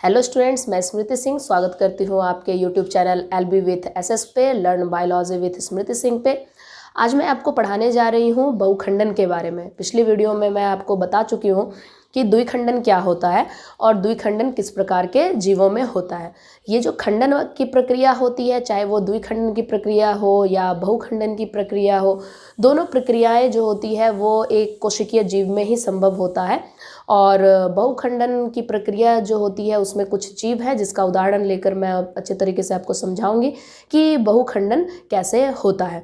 Hello students, मैं स्मृति सिंह स्वागत करती हूँ आपके YouTube channel LB with SS पे, learn biology with Smriti Singh पे। आज मैं आपको पढ़ाने जा रही हूँ बहुखंडन के बारे में। पिछली वीडियो में मैं आपको बता चुकी हूँ कि द्विखंडन क्या होता है और द्विखंडन किस प्रकार के जीवों में होता है। ये जो खंडन की प्रक्रिया होती है, चाहे वो द्विखंडन की प्रक्रिया हो या बहुखंडन की प्रक्रिया हो, दोनों प्रक्रियाएं जो होती है वो एक कोशिकीय जीव में ही संभव होता है। और बहुखंडन की प्रक्रिया जो होती है उसमें कुछ जीव है जिसका उदाहरण लेकर मैं अच्छे तरीके से आपको समझाऊंगी कि बहुखंडन कैसे होता है।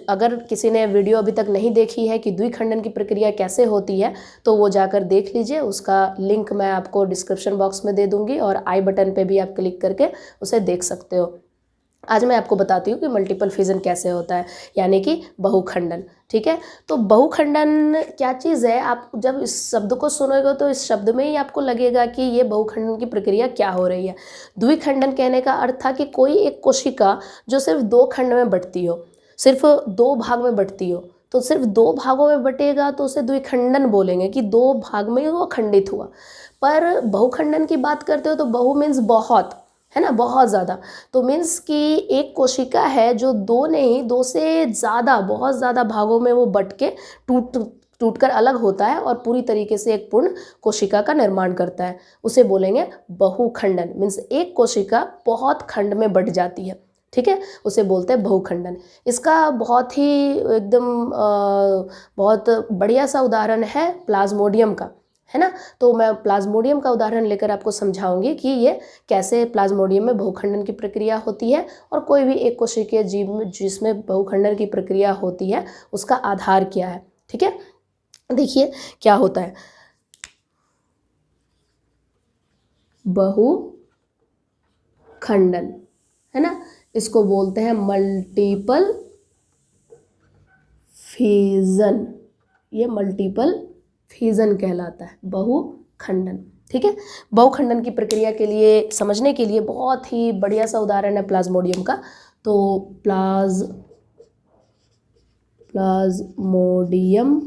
अगर किसी ने वीडियो अभी तक नहीं देखी है कि द्विखंडन की प्रक्रिया कैसे होती है तो वो जाकर देख लीजिए। उसका लिंक मैं आपको डिस्क्रिप्शन बॉक्स में दे दूंगी और आई बटन पे भी आप क्लिक करके उसे देख सकते हो। आज मैं आपको बताती हूँ कि मल्टीपल फिजन कैसे होता है, यानी कि बहुखंडन। ठीक है, तो बहुखंडन क्या चीज़ है, आप जब इस शब्द को सुनोगे तो इस शब्द में ही आपको लगेगा कि ये बहुखंडन की प्रक्रिया क्या हो रही है। द्विखंडन कहने का अर्थ था कि कोई एक कोशिका जो सिर्फ दो खंड में बंटती हो, सिर्फ दो भाग में बंटती हो, तो सिर्फ दो भागों में बटेगा तो उसे द्विखंडन बोलेंगे कि दो भाग में वो खंडित हुआ। पर बहुखंडन की बात करते हो तो बहु मीन्स बहुत, है ना, बहुत ज़्यादा। तो मीन्स कि एक कोशिका है जो दो नहीं, दो से ज़्यादा, बहुत ज़्यादा भागों में वो बट के टूटकर अलग होता है और पूरी तरीके से एक पूर्ण कोशिका का निर्माण करता है। उसे बोलेंगे बहुखंडन। मीन्स एक कोशिका बहुत खंड में बट जाती है। ठीक है, उसे बोलते हैं बहुखंडन। इसका बहुत ही एकदम बहुत बढ़िया सा उदाहरण है प्लाज्मोडियम का, है ना। तो मैं प्लाज्मोडियम का उदाहरण लेकर आपको समझाऊंगी कि ये कैसे प्लाज्मोडियम में बहुखंडन की प्रक्रिया होती है और कोई भी एक कोशिकीय जीव में जिसमें बहुखंडन की प्रक्रिया होती है उसका आधार क्या है। ठीक है, देखिए क्या होता है। बहुखंडन, है ना, इसको बोलते हैं मल्टीपल फिजन। ये मल्टीपल फिजन कहलाता है, बहुखंडन। ठीक है, बहुखंडन की प्रक्रिया के लिए समझने के लिए बहुत ही बढ़िया सा उदाहरण है प्लाज्मोडियम का। तो प्लाज्मोडियम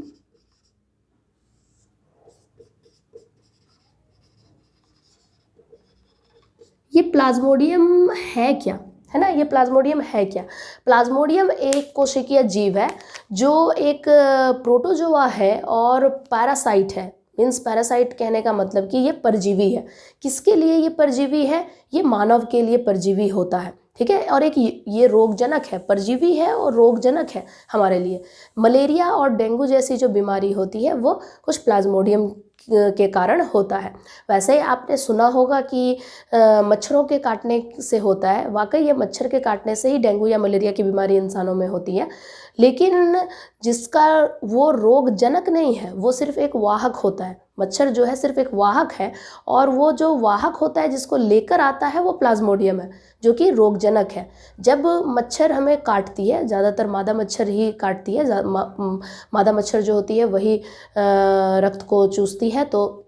ये प्लाज्मोडियम है क्या, है ना, ये प्लाज्मोडियम है क्या। प्लाज्मोडियम एक कोशिकीय जीव है जो एक प्रोटोजोआ है और पैरासाइट है। मीन्स पैरासाइट कहने का मतलब कि ये परजीवी है। किसके लिए ये परजीवी है, ये मानव के लिए परजीवी होता है। ठीक है, और एक ये रोगजनक है, परजीवी है और रोगजनक है हमारे लिए। मलेरिया और डेंगू जैसी जो बीमारी होती है वो कुछ प्लाज्मोडियम के कारण होता है। वैसे ही आपने सुना होगा कि मच्छरों के काटने से होता है। वाकई ये मच्छर के काटने से ही डेंगू या मलेरिया की बीमारी इंसानों में होती है, लेकिन जिसका वो रोगजनक नहीं है, वो सिर्फ एक वाहक होता है। मच्छर जो है सिर्फ एक वाहक है और वो जो वाहक होता है जिसको लेकर आता है वो प्लाज्मोडियम है जो कि रोगजनक है। जब मच्छर हमें काटती है, ज़्यादातर मादा मच्छर ही काटती है, मादा मच्छर जो होती है वही रक्त को चूसती है, तो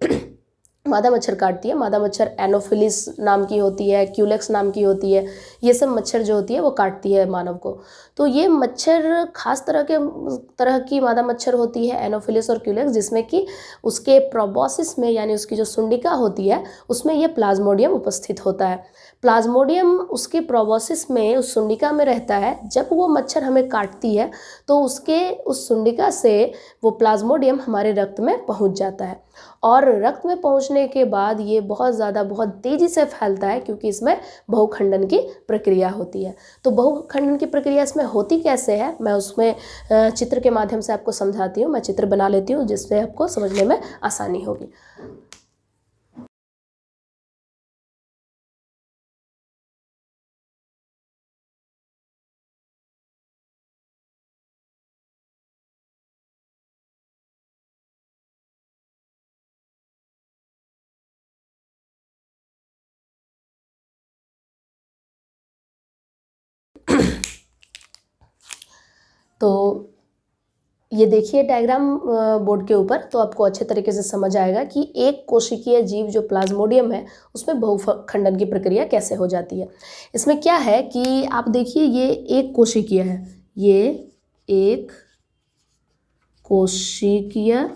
मादा मच्छर काटती है। मादा मच्छर एनोफिलिस नाम की होती है, क्यूलेक्स नाम की होती है। ये सब मच्छर जो होती है वो काटती है मानव को। तो ये मच्छर खास तरह की मादा मच्छर होती है, एनोफिलिस और क्यूलेक्स, जिसमें कि उसके प्रोबोसिस में यानी उसकी जो सुंडिका होती है उसमें ये प्लाज्मोडियम उपस्थित होता है। प्लाज्मोडियम उसके प्रोबोसिस में, उस सुंडिका में रहता है। जब वो मच्छर हमें काटती है तो उसके उस सुंडिका से वो प्लाज्मोडियम हमारे रक्त में पहुंच जाता है और रक्त में पहुंचने के बाद ये बहुत ज़्यादा, बहुत तेज़ी से फैलता है क्योंकि इसमें बहुखंडन की प्रक्रिया होती है। तो बहुखंडन की प्रक्रिया इसमें होती कैसे है, मैं उसमें चित्र के माध्यम से आपको समझाती हूँ। मैं चित्र बना लेती हूँ जिससे आपको समझने में आसानी होगी। तो ये देखिए डायग्राम बोर्ड के ऊपर, तो आपको अच्छे तरीके से समझ आएगा कि एक कोशिकीय जीव जो प्लाज्मोडियम है उसमें बहुखंडन की प्रक्रिया कैसे हो जाती है। इसमें क्या है कि आप देखिए, ये एक कोशिकीय है, ये एक कोशिकीय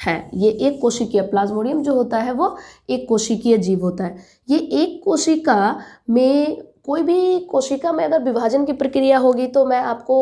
है। ये एक कोशिकीय, प्लाज्मोडियम जो होता है वो एक कोशिकीय जीव होता है। ये एक कोशिका में, कोई भी कोशिका में अगर विभाजन की प्रक्रिया होगी, तो मैं आपको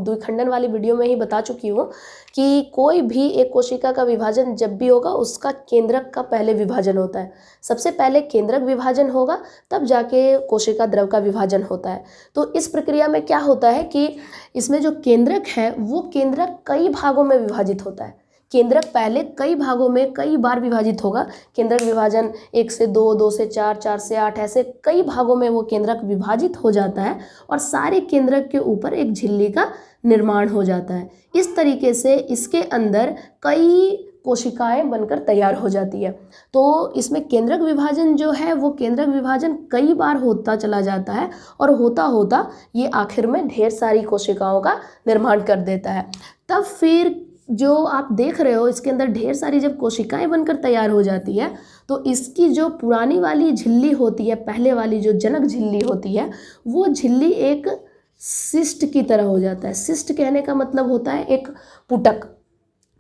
द्विखंडन वाली वीडियो में ही बता चुकी हूँ कि कोई भी एक कोशिका का विभाजन जब भी होगा उसका केंद्रक का पहले विभाजन होता है। सबसे पहले केंद्रक विभाजन होगा, तब जाके कोशिका द्रव का विभाजन होता है। तो इस प्रक्रिया में क्या होता है कि इसमें जो केंद्रक है वो केंद्रक कई भागों में विभाजित होता है। केंद्रक पहले कई भागों में कई बार विभाजित होगा। केंद्रक विभाजन 1 से 2, 2 से 4, 4 से 8, ऐसे कई भागों में वो केंद्रक विभाजित हो जाता है और सारे केंद्रक के ऊपर एक झिल्ली का निर्माण हो जाता है। इस तरीके से इसके अंदर कई कोशिकाएं बनकर तैयार हो जाती है। तो इसमें केंद्रक विभाजन जो है वो केंद्रक विभाजन कई बार होता चला जाता है और होता होता ये आखिर में ढेर सारी कोशिकाओं का निर्माण कर देता है। तब फिर जो आप देख रहे हो इसके अंदर ढेर सारी जब कोशिकाएं बनकर तैयार हो जाती है, तो इसकी जो पुरानी वाली झिल्ली होती है, पहले वाली जो जनक झिल्ली होती है, वो झिल्ली एक सिस्ट की तरह हो जाता है। सिस्ट कहने का मतलब होता है एक पुटक।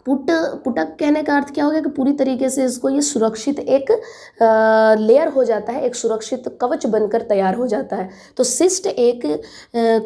पुटक कहने का अर्थ क्या हो गया कि पूरी तरीके से इसको ये सुरक्षित एक लेयर हो जाता है, एक सुरक्षित कवच बनकर तैयार हो जाता है। तो सिस्ट एक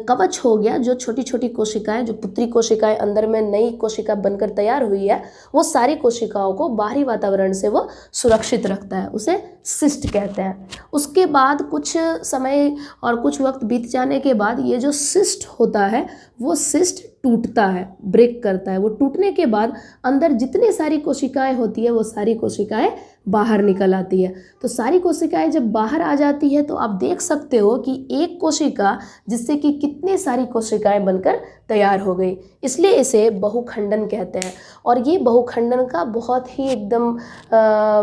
कवच हो गया, जो छोटी छोटी कोशिकाएं, जो पुत्री कोशिकाएं अंदर में नई कोशिका बनकर तैयार हुई है, वो सारी कोशिकाओं को बाहरी वातावरण से वो सुरक्षित रखता है, उसे सिस्ट कहते हैं। उसके बाद कुछ समय और कुछ वक्त बीत जाने के बाद ये जो सिस्ट होता है वो सिस्ट टूटता है, ब्रेक करता है। वो टूटने के बाद अंदर जितनी सारी कोशिकाएं होती है वो सारी कोशिकाएं बाहर निकल आती है। तो सारी कोशिकाएं जब बाहर आ जाती है तो आप देख सकते हो कि एक कोशिका जिससे कि कितनी सारी कोशिकाएं बनकर तैयार हो गई, इसलिए इसे बहुखंडन कहते हैं। और ये बहुखंडन का बहुत ही एकदम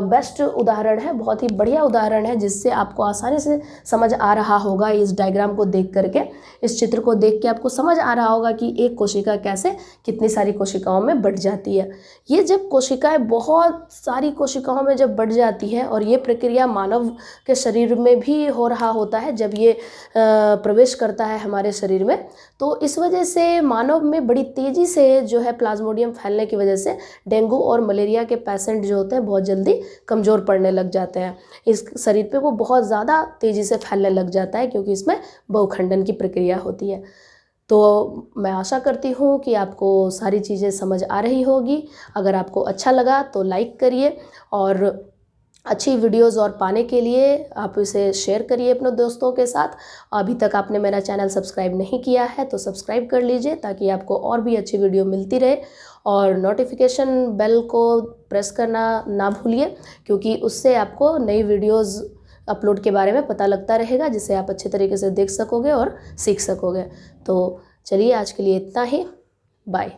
बेस्ट उदाहरण है, बहुत ही बढ़िया उदाहरण है, जिससे आपको आसानी से समझ आ रहा होगा। इस डायग्राम को देख करके, इस चित्र को देख के आपको समझ आ रहा होगा कि एक कोशिका कैसे कितनी सारी कोशिकाओं में बंट जाती है। ये जब कोशिकाएं बहुत सारी कोशिकाओं में जब बढ़ जाती है, और ये प्रक्रिया मानव के शरीर में भी हो रहा होता है जब ये प्रवेश करता है हमारे शरीर में, तो इस वजह से मानव में बड़ी तेज़ी से जो है प्लाज्मोडियम फैलने की वजह से डेंगू और मलेरिया के पेशेंट जो होते हैं बहुत जल्दी कमज़ोर पड़ने लग जाते हैं। इस शरीर पे वो बहुत ज़्यादा तेज़ी से फैलने लग जाता है, क्योंकि इसमें बहुखंडन की प्रक्रिया होती है। तो मैं आशा करती हूँ कि आपको सारी चीज़ें समझ आ रही होगी। अगर आपको अच्छा लगा तो लाइक करिए, और अच्छी वीडियोस और पाने के लिए आप इसे शेयर करिए अपने दोस्तों के साथ। अभी तक आपने मेरा चैनल सब्सक्राइब नहीं किया है तो सब्सक्राइब कर लीजिए, ताकि आपको और भी अच्छी वीडियो मिलती रहे। और नोटिफिकेशन बेल को प्रेस करना ना भूलिए, क्योंकि उससे आपको नई वीडियोज़ अपलोड के बारे में पता लगता रहेगा, जिसे आप अच्छे तरीके से देख सकोगे और सीख सकोगे। तो चलिए आज के लिए इतना ही, बाय।